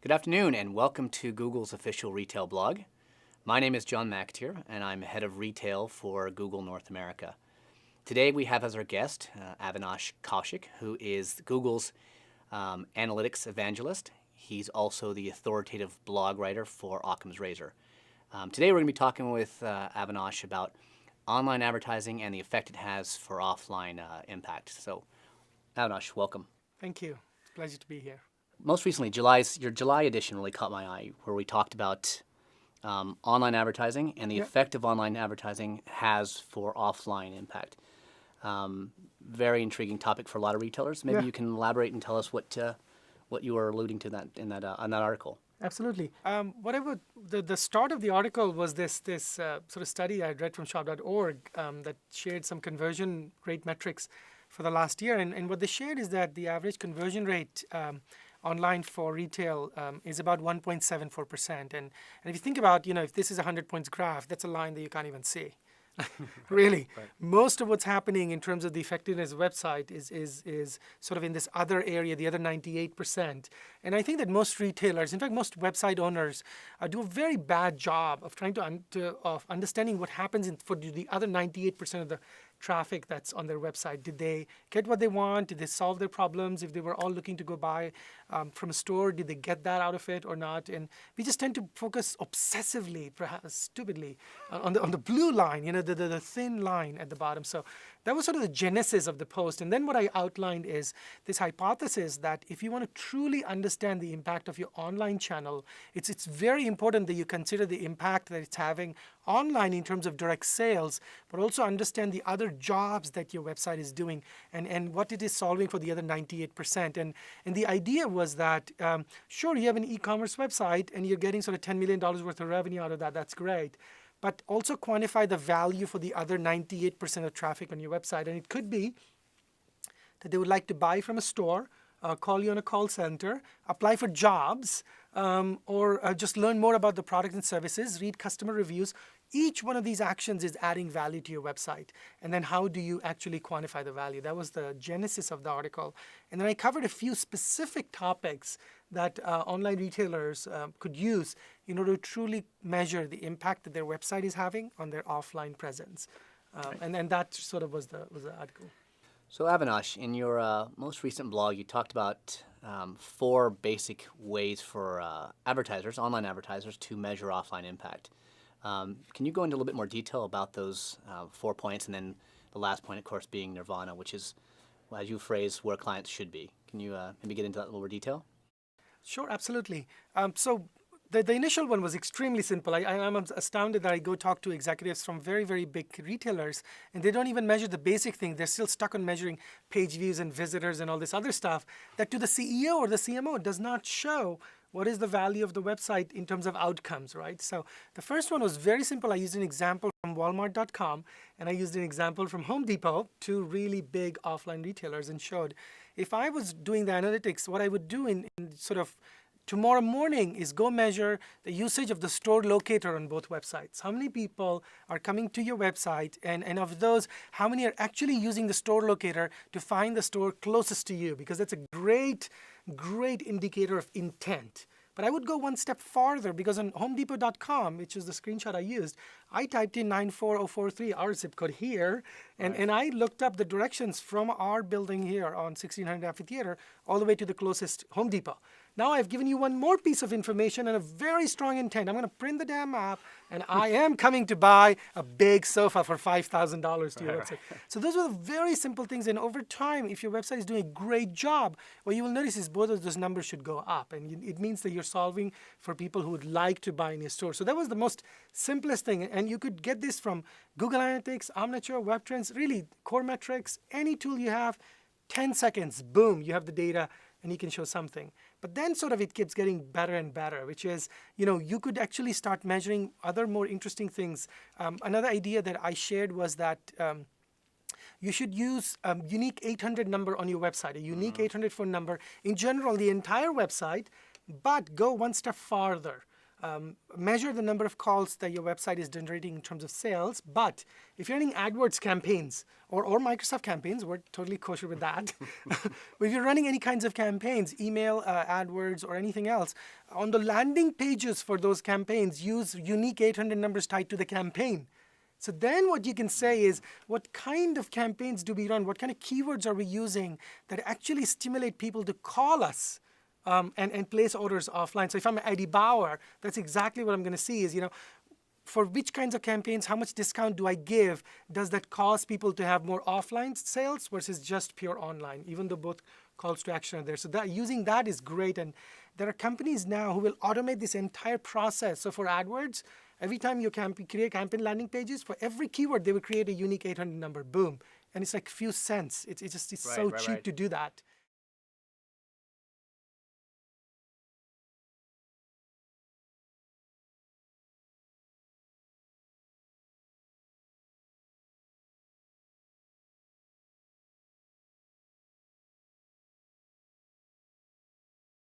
Good afternoon and welcome to Google's official retail blog. My name is John McAteer and I'm head of retail for Google North America. Today we have as our guest Avinash, who is Google's analytics evangelist. He's also the authoritative blog writer for Occam's Razor. Today we're going to be talking with Avinash about online advertising and the effect it has for offline impact. So Avinash, welcome. Thank you. It's a pleasure to be here. Most recently, your July edition really caught my eye, where we talked about online advertising and the effect of online advertising has for offline impact. Very intriguing topic for a lot of retailers. Maybe you can elaborate and tell us what you were alluding to on that article. Absolutely. The start of the article was this sort of study I read from shop.org that shared some conversion rate metrics for the last year. And what they shared is that the average conversion rate online for retail is about 1.74%. And if you think about, if this is a 100 points graph, that's a line that you can't even see. Really, right. Most of what's happening in terms of the effectiveness of the website is sort of in this other area, the other 98%. And I think that most retailers, in fact, most website owners, do a very bad job of trying of understanding what happens for the other 98% of the traffic that's on their website. Did they get what they want? Did they solve their problems? If they were all looking to go buy from a store, did they get that out of it or not? And we just tend to focus obsessively, perhaps stupidly, on the blue line, the thin line at the bottom. So that was sort of the genesis of the post. And then what I outlined is this hypothesis that if you want to truly understand the impact of your online channel, it's very important that you consider the impact that it's having online in terms of direct sales, but also understand the other jobs that your website is doing and what it is solving for the other 98%. And the idea was that, sure, you have an e-commerce website and you're getting sort of $10 million worth of revenue out of that. That's great. But also quantify the value for the other 98% of traffic on your website. And it could be that they would like to buy from a store, call you on a call center, apply for jobs, or just learn more about the product and services, read customer reviews. Each one of these actions is adding value to your website. And then how do you actually quantify the value? That was the genesis of the article. And then I covered a few specific topics that online retailers could use in order to truly measure the impact that their website is having on their offline presence. And that sort of was the article. So Avinash, in your most recent blog, you talked about 4 basic ways for online advertisers to measure offline impact. Can you go into a little bit more detail about those 4 points, and then the last point, of course, being nirvana, which is, as you phrase, where clients should be. Can you maybe get into that in a little more detail? Sure, absolutely. So the initial one was extremely simple. I'm astounded that I go talk to executives from very, very big retailers, and they don't even measure the basic thing. They're still stuck on measuring page views and visitors and all this other stuff that to the CEO or the CMO does not show what is the value of the website in terms of outcomes, right? So the first one was very simple. I used an example from Walmart.com, and I used an example from Home Depot, 2 really big offline retailers, and showed if I was doing the analytics, what I would do in sort of tomorrow morning is go measure the usage of the store locator on both websites. How many people are coming to your website, and of those, how many are actually using the store locator to find the store closest to you? Because that's a great indicator of intent. But I would go one step farther, because on HomeDepot.com, which is the screenshot I used, I typed in 94043, our zip code here, and I looked up the directions from our building here on 1600 Amphitheater all the way to the closest Home Depot. Now I've given you one more piece of information and a very strong intent. I'm going to print the damn map, and I am coming to buy a big sofa for $5,000 to your website. So those are the very simple things. And over time, if your website is doing a great job, what you will notice is both of those numbers should go up. And it means that you're solving for people who would like to buy in your store. So that was the most simplest thing. And you could get this from Google Analytics, Omniture, Web Trends, really core metrics, any tool you have, 10 seconds, boom, you have the data, and you can show something. But then sort of it keeps getting better and better, which is, you could actually start measuring other more interesting things. Another idea that I shared was that you should use a unique 800 number on your website, a unique 800 phone number, in general, the entire website, but go one step farther. measure the number of calls that your website is generating in terms of sales. But if you're running AdWords campaigns or Microsoft campaigns, we're totally kosher with that. But if you're running any kinds of campaigns, email, AdWords, or anything else, on the landing pages for those campaigns, use unique 800 numbers tied to the campaign. So then what you can say is, what kind of campaigns do we run? What kind of keywords are we using that actually stimulate people to call us and place orders offline? So if I'm Eddie Bauer, that's exactly what I'm going to see is, for which kinds of campaigns, how much discount do I give? Does that cause people to have more offline sales versus just pure online, even though both calls to action are there? So using that is great. And there are companies now who will automate this entire process. So for AdWords, every time you create campaign landing pages, for every keyword, they will create a unique 800 number. Boom. And it's like few cents. It's so cheap to do that.